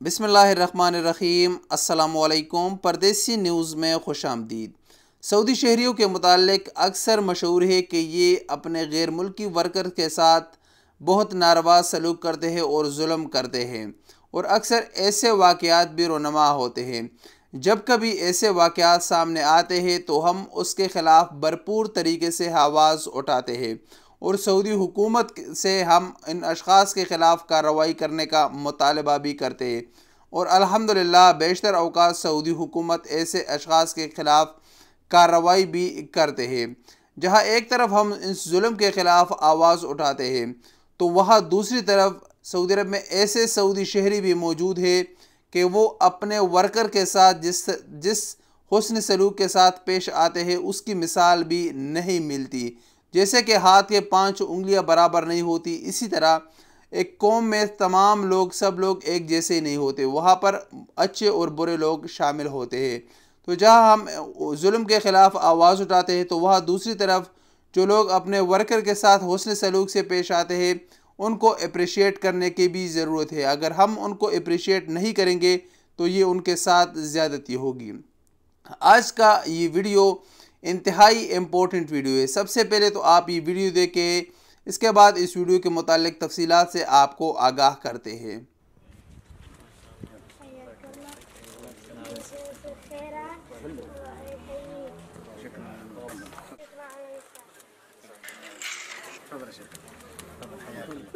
बिस्मिल्लाहिर्रहमानिर्रहीम। अस्सलामुअलैकुम। परदेसी न्यूज़ में खुश आमदीद। सऊदी शहरियों के मुतालिक अक्सर मशहूर है कि ये अपने गैर मुल्की वर्कर के साथ बहुत नारवा सलूक करते हैं और जुल्म करते हैं, और अक्सर ऐसे वाक़यात भी रोनमा होते हैं। जब कभी ऐसे वाक़यात सामने आते हैं तो हम उसके ख़िलाफ़ भरपूर तरीके से आवाज़ उठाते हैं और सऊदी हुकूमत से हम इन अशख़ास के ख़िलाफ़ कार्रवाई करने का मुतालबा भी करते हैं। और अल्हम्दुलिल्लाह बेशतर औक़ात सऊदी हुकूमत ऐसे अशख़ास के ख़िलाफ़ कार्रवाई भी करते हैं। जहाँ एक तरफ हम इस जुल्म के ख़िलाफ़ आवाज़ उठाते हैं तो वहाँ दूसरी तरफ सऊदी अरब में ऐसे सऊदी शहरी भी मौजूद है कि वो अपने वर्कर के साथ जिस हुस्न सलूक के साथ पेश आते हैं उसकी मिसाल भी नहीं मिलती। जैसे कि हाथ के 5 उंगलियां बराबर नहीं होती, इसी तरह एक कौम में तमाम लोग सब लोग एक जैसे नहीं होते, वहाँ पर अच्छे और बुरे लोग शामिल होते हैं। तो जहाँ हम जुल्म के ख़िलाफ़ आवाज़ उठाते हैं तो वहाँ दूसरी तरफ जो लोग अपने वर्कर के साथ हुस्न सलूक से पेश आते हैं उनको अप्रिशिएट करने की भी ज़रूरत है। अगर हम उनको अप्रिशिएट नहीं करेंगे तो ये उनके साथ ज़्यादती होगी। आज का ये वीडियो इंतहाई इम्पोर्टेंट वीडियो है। सबसे पहले तो आप ये वीडियो देखें, इसके बाद इस वीडियो के मुतालिक तफसीलात से आपको आगाह करते हैं।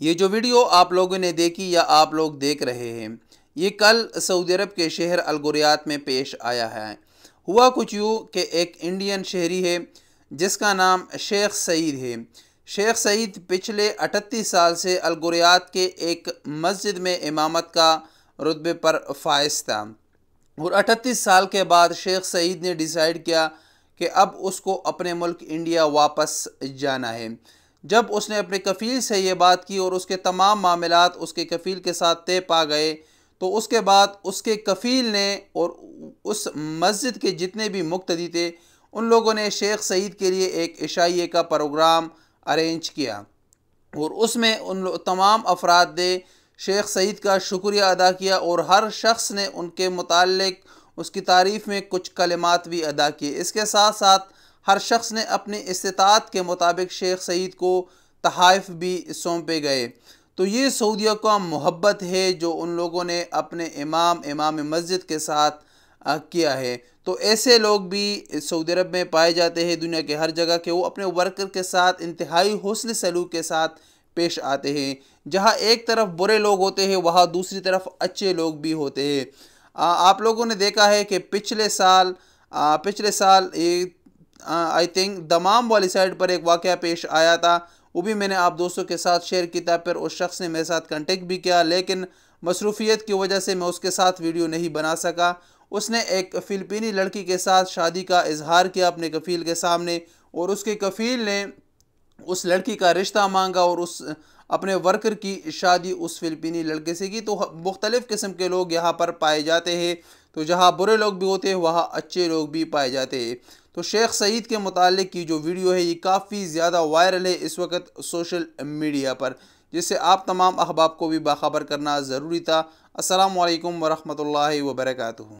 ये जो वीडियो आप लोगों ने देखी या आप लोग देख रहे हैं, ये कल सऊदी अरब के शहर अलगुरियात में पेश आया है। हुआ कुछ यूँ कि एक इंडियन शहरी है जिसका नाम शेख सईद है। शेख सईद पिछले 38 साल से अलगुरियात के एक मस्जिद में इमामत का रुतबे पर फाइज था, और 38 साल के बाद शेख सईद ने डिसाइड किया कि अब उसको अपने मुल्क इंडिया वापस जाना है। जब उसने अपने कफ़ील से ये बात की और उसके तमाम मामलात उसके कफ़ील के साथ तय पा गए, तो उसके बाद उसके कफ़ील ने और उस मस्जिद के जितने भी मुक्तदी थे उन लोगों ने शेख सईद के लिए एक इशाइये का प्रोग्राम अरेंज किया, और उसमें उन तमाम अफराद ने शेख सईद का शुक्रिया अदा किया और हर शख्स ने उनके मुताल्लिक उसकी तारीफ़ में कुछ कलिमात भी अदा किए। इसके साथ साथ हर शख्स ने अपनी इस्तिताअत के मुताबिक शेख सईद को तहाइफ भी सौंपे गए। तो ये सऊदिया का मोहब्बत है जो उन लोगों ने अपने इमाम मस्जिद के साथ किया है। तो ऐसे लोग भी सऊदी अरब में पाए जाते हैं दुनिया के हर जगह के, वो अपने वर्कर के साथ इंतहाई हुस्न सलूक के साथ पेश आते हैं। जहाँ एक तरफ बुरे लोग होते हैं वहाँ दूसरी तरफ अच्छे लोग भी होते हैं। आप लोगों ने देखा है कि पिछले साल आई थिंक दमाम वाली साइड पर एक वाक़या पेश आया था, वो भी मैंने आप दोस्तों के साथ शेयर किया। फिर उस शख्स ने मेरे साथ कांटेक्ट भी किया, लेकिन मसरूफ़ियत की वजह से मैं उसके साथ वीडियो नहीं बना सका। उसने एक फ़िलिपीनी लड़की के साथ शादी का इजहार किया अपने कफ़ील के सामने, और उसके कफ़ील ने उस लड़की का रिश्ता मांगा और उस अपने वर्कर की शादी उस फ़िलिपीनी लड़के से की। तो मुख्तलिफ़ किस्म के लोग यहाँ पर पाए जाते हैं। तो जहाँ बुरे लोग भी होते हैं वहाँ अच्छे लोग भी पाए जाते हैं। तो शेख सईद के मुतालिक की जो वीडियो है ये काफ़ी ज़्यादा वायरल है इस वक्त सोशल मीडिया पर, जिससे आप तमाम अहबाब को भी बाखबर करना ज़रूरी था। अस्सलामु अलैकुम वरहमतुल्लाहि वबरकातुहू।